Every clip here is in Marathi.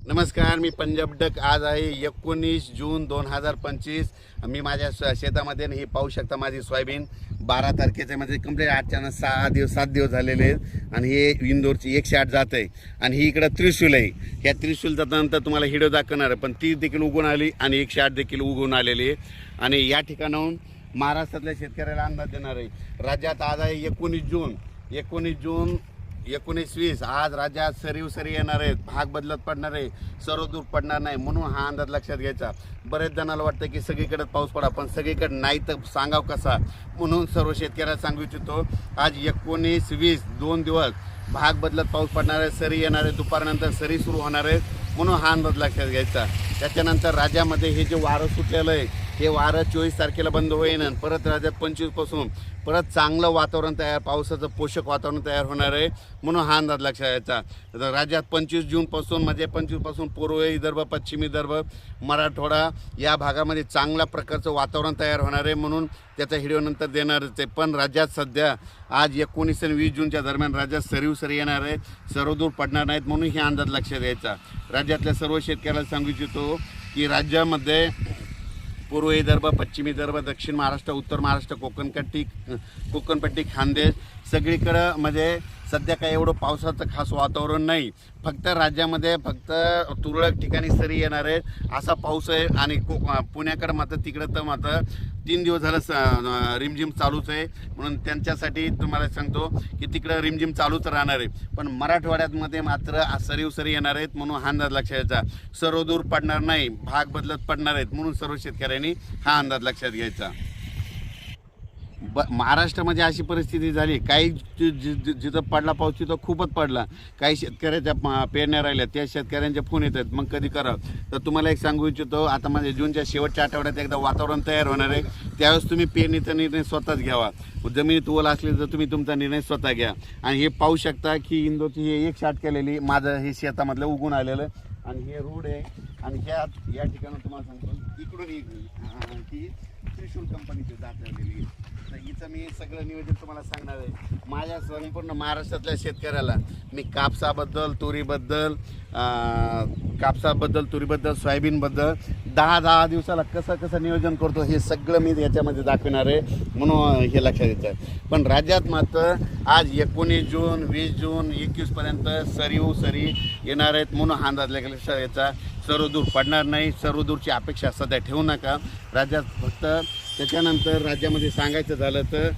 नमस्कार, मी पंजाब डक. आज आहे 19 जून 2025. मी माझ्या शेतामध्ये हे पाहू शकता. माझी सोयाबीन 12 तारखेचे म्हणजे कंप्लीट आजच्यानं 7 दिवस झालेले आहेत. आणि हे इंदोरची 108 जात आहे. आणि ही इकडं त्रिशूल आहे. ह्या त्रिशूलचा नंतर तुम्हाला हिडो दाखवणार आहे. पण ती देखील उगवून आली आणि 108 देखील उगवून आलेली आहे. आणि या ठिकाणाहून महाराष्ट्रातल्या शेतकऱ्याला अंदाज देणार आहे. राज्यात आज आहे 19 जून 1920. आज राज्यात सरी येणार आहेत. भाग बदलत पडणार आहे, सर्वदूर पडणार नाही. म्हणून हा अंदाज लक्षात घ्यायचा. बरेच जणांना वाटतं की सगळीकडे पाऊस पडा, पण सगळीकडे नाही तर सांगाव कसा. म्हणून सर्व शेतकऱ्याला सांगू इच्छितो, आज 19-20 2 दिवस भाग बदलत पाऊस पडणार आहे, सरी येणार आहे, दुपारनंतर सरी सुरू होणार आहे. म्हणून हा अंदाज लक्षात घ्यायचा. त्याच्यानंतर राज्यामध्ये हे जे वारं सुटलेलं आहे, हे वारं 24 तारखेला बंद होईन. परत राज्यात 25 पासून परत चांगलं वातावरण तयार, पावसाचं पोषक वातावरण तयार होणार आहे. म्हणून हा अंदाज लक्षात घ्यायचा. राज्यात 25 जूनपासून म्हणजे 25 पासून पूर्व विदर्भ, पश्चिम विदर्भ, मराठवाडा या भागामध्ये चांगल्या प्रकारचं वातावरण तयार होणार आहे. म्हणून त्याचा व्हिडिओ नंतर देणारच आहे. पण राज्यात सध्या आज 19 आणि 20 जूनच्या दरम्यान राज्यात सरी येणार आहे, सर्वदूर पडणार नाहीत. म्हणून हे अंदाज लक्षात घ्यायचा. राज्यातल्या सर्व शेतकऱ्याला सांगू इच्छितो की राज्यामध्ये पूर्व विदर्भ, पश्चिम विदर्भ, दक्षिण महाराष्ट्र, उत्तर महाराष्ट्र, कोकणपट्टी, खानदेश सगळीकडं म्हणजे सध्या काही एवढं पावसाचं खास वातावरण नाही. फक्त राज्यामध्ये फक्त तुरळक ठिकाणी सरी येणार आहे असा पाऊस आहे. आणि पुण्याकडं मात्र तिकडं तर मात्र 3 दिवस झालं रिमझिम चालूच आहे. म्हणून त्यांच्यासाठी तुम्हाला सांगतो की तिकडं रिमझिम चालूच राहणार आहे. पण मराठवाड्यामध्ये मात्र सरी येणार आहेत. म्हणून हा अंदाज लक्षात घ्यायचा. सर्वदूर पडणार नाही, भाग बदलत पडणार आहेत. म्हणून सर्व शेतकऱ्यांनी हा अंदाज लक्षात घ्यायचा. महाराष्ट्रामध्ये अशी परिस्थिती झाली, काही जिथं पडला पाऊस तिथं खूपच पडला. काही शेतकऱ्याच्या पेरण्या राहिल्या, त्या शेतकऱ्यांचे फोन येतात, मग कधी करावं. तर तुम्हाला एक सांगू इच्छितो, आता म्हणजे जूनच्या शेवटच्या आठवड्यात एकदा वातावरण तयार होणार आहे. त्यावेळेस तुम्ही पेरणीचा निर्णय स्वतःच घ्यावा. जमिनीत ओल असली तर तुम्ही तुमचा निर्णय स्वतः घ्या. आणि हे पाहू शकता की इंदोरची हे 108 केलेली माझं हे शेतामधलं उगून आलेलं. आणि हे रोड आहे. आणि या ठिकाणी तुम्हाला सांगतो इकडून ही त्रिशूल कंपनीची जात आलेली. तर हिचं मी सगळं नियोजन तुम्हाला सांगणार आहे. माझ्या संपूर्ण महाराष्ट्रातल्या शेतकऱ्याला मी कापसाबद्दल, तुरीबद्दल, सोयाबीनबद्दल 10 दिवसाला कसं नियोजन करतो हे सगळं मी याच्यामध्ये दाखवणार आहे. म्हणून हे लक्षात घ्यायचं आहे. पण राज्यात मात्र आज 19 जून, 20 जून, 21पर्यंत सरी येणार आहेत. म्हणून हा अंदाज लक्षात घ्यायचा. सर्वदूर पडणार नाही. सर्वदूरची अपेक्षा सध्या ठेवू नका राज्यात. फक्त त्याच्यानंतर राज्यामध्ये सांगायचं झालं तर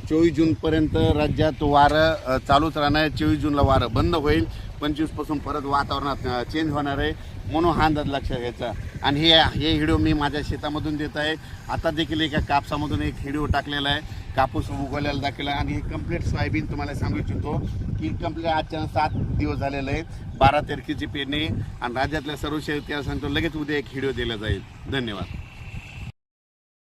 24 जूनपर्यंत राज्यात वारं चालूच राहणार आहे. 24 जूनला वारं बंद होईल. 25 पासून परत वातावरणात चेंज होणार आहे. म्हणून हा अंदाज लक्षात घ्यायचा. आणि हे व्हिडिओ मी माझ्या शेतामधून देत आहे. आता देखील एका कापसामधून एक व्हिडिओ टाकलेला आहे, कापूस उगवलेला दाखवला. आणि हे कंप्लीट सोयाबीन तुम्हाला सांगू इच्छितो की कंप्लीट आजच्या 7 दिवस झालेलं आहे. 12 तारखेची पेरणी. आणि राज्यातल्या सर्व शेतकऱ्याला सांगतो लगेच उद्या एक व्हिडिओ दिला जाईल. धन्यवाद.